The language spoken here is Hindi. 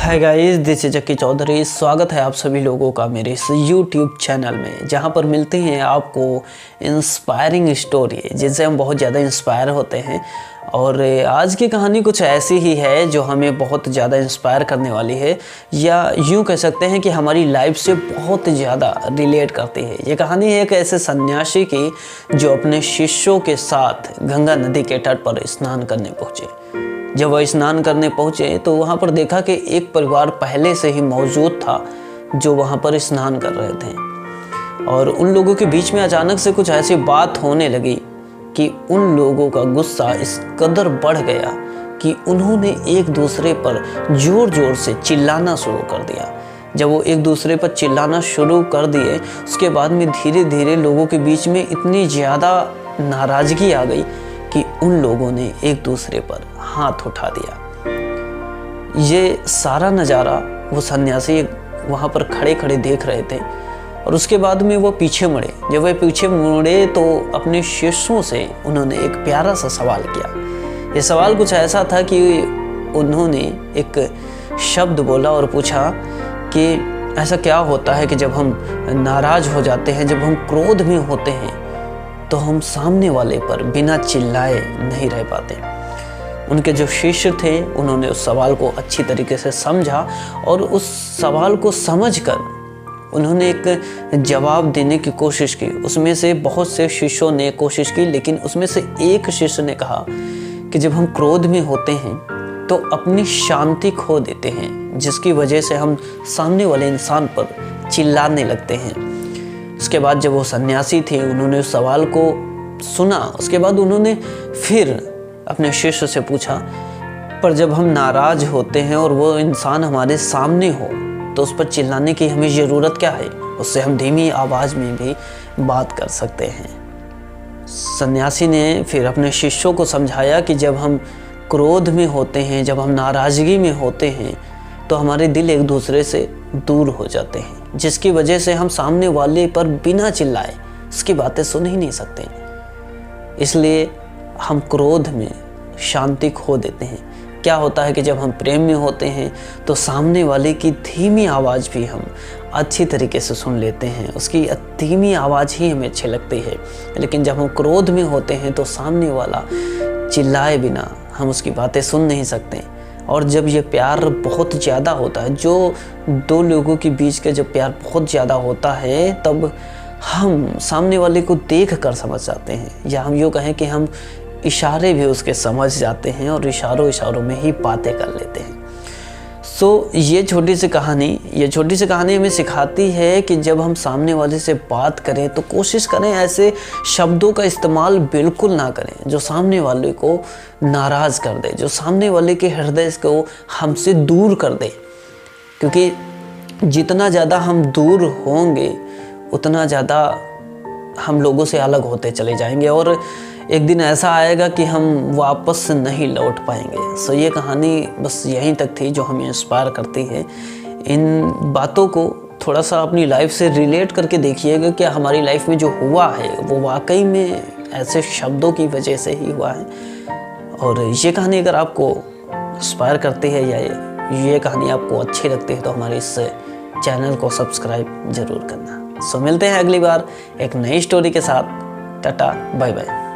Hi guys, this is Jakki Chaudhary. स्वागत है आप सभी लोगों का मेरे इस यूट्यूब चैनल में, जहां पर मिलती हैं आपको इंस्पायरिंग स्टोरी जिनसे हम बहुत ज़्यादा इंस्पायर होते हैं। और आज की कहानी कुछ ऐसी ही है जो हमें बहुत ज़्यादा इंस्पायर करने वाली है, या यूँ कह सकते हैं कि हमारी लाइफ से बहुत ज़्यादा रिलेट करती है। ये कहानी है एक ऐसे सन्यासी की जो अपने शिष्यों के साथ गंगा नदी के तट पर स्नान करने पहुँचे। जब वह स्नान करने पहुँचे तो वहाँ पर देखा कि एक परिवार पहले से ही मौजूद था जो वहाँ पर स्नान कर रहे थे। और उन लोगों के बीच में अचानक से कुछ ऐसी बात होने लगी कि उन लोगों का गुस्सा इस कदर बढ़ गया कि उन्होंने एक दूसरे पर ज़ोर ज़ोर से चिल्लाना शुरू कर दिया। जब वो एक दूसरे पर चिल्लाना शुरू कर दिए, उसके बाद में धीरे धीरे लोगों के बीच में इतनी ज़्यादा नाराज़गी आ गई कि उन लोगों ने एक दूसरे पर हाथ उठा दिया। ये सारा नज़ारा वो सन्यासी वहाँ पर खड़े खड़े देख रहे थे। और उसके बाद में वो पीछे मुड़े। जब वे पीछे मुड़े तो अपने शिष्यों से उन्होंने एक प्यारा सा सवाल किया। ये सवाल कुछ ऐसा था कि उन्होंने एक शब्द बोला और पूछा कि ऐसा क्या होता है कि जब हम नाराज़ हो जाते हैं, जब हम क्रोध में होते हैं, तो हम सामने वाले पर बिना चिल्लाए नहीं रह पाते। उनके जो शिष्य थे उन्होंने उस सवाल को अच्छी तरीके से समझा और उस सवाल को समझकर उन्होंने एक जवाब देने की कोशिश की। उसमें से बहुत से शिष्यों ने कोशिश की, लेकिन उसमें से एक शिष्य ने कहा कि जब हम क्रोध में होते हैं तो अपनी शांति खो देते हैं, जिसकी वजह से हम सामने वाले इंसान पर चिल्लाने लगते हैं। उसके बाद जब वो सन्यासी थे उन्होंने उस सवाल को सुना। उसके बाद उन्होंने फिर अपने शिष्य से पूछा, पर जब हम नाराज़ होते हैं और वो इंसान हमारे सामने हो तो उस पर चिल्लाने की हमें ज़रूरत क्या है? उससे हम धीमी आवाज़ में भी बात कर सकते हैं। सन्यासी ने फिर अपने शिष्यों को समझाया कि जब हम क्रोध में होते हैं, जब हम नाराज़गी में होते हैं, तो हमारे दिल एक दूसरे से दूर हो जाते हैं, जिसकी वजह से हम सामने वाले पर बिना चिल्लाए उसकी बातें सुन ही नहीं सकते। इसलिए हम क्रोध में शांति खो देते हैं। क्या होता है कि जब हम प्रेम में होते हैं तो सामने वाले की धीमी आवाज़ भी हम अच्छी तरीके से सुन लेते हैं, उसकी धीमी आवाज़ ही हमें अच्छी लगती है। लेकिन जब हम क्रोध में होते हैं तो सामने वाला चिल्लाए बिना हम उसकी बातें सुन नहीं सकते। और जब ये प्यार बहुत ज़्यादा होता है, जो दो लोगों के बीच का जब प्यार बहुत ज़्यादा होता है, तब हम सामने वाले को देख कर समझ जाते हैं, या हम यूँ कहें कि हम इशारे भी उसके समझ जाते हैं और इशारों में ही बातें कर लेते हैं। ये छोटी सी कहानी हमें सिखाती है कि जब हम सामने वाले से बात करें तो कोशिश करें ऐसे शब्दों का इस्तेमाल बिल्कुल ना करें जो सामने वाले को नाराज़ कर दे, जो सामने वाले के हृदय को हमसे दूर कर दे। क्योंकि जितना ज़्यादा हम दूर होंगे उतना ज़्यादा हम लोगों से अलग होते चले जाएंगे और एक दिन ऐसा आएगा कि हम वापस नहीं लौट पाएंगे। ये कहानी बस यहीं तक थी जो हमें इंस्पायर करती है। इन बातों को थोड़ा सा अपनी लाइफ से रिलेट करके देखिएगा कि हमारी लाइफ में जो हुआ है वो वाकई में ऐसे शब्दों की वजह से ही हुआ है। और ये कहानी अगर आपको इंस्पायर करती है या ये कहानी आपको अच्छी लगती है तो हमारे इस चैनल को सब्सक्राइब ज़रूर करना। मिलते हैं अगली बार एक नई स्टोरी के साथ। Tata, bye bye.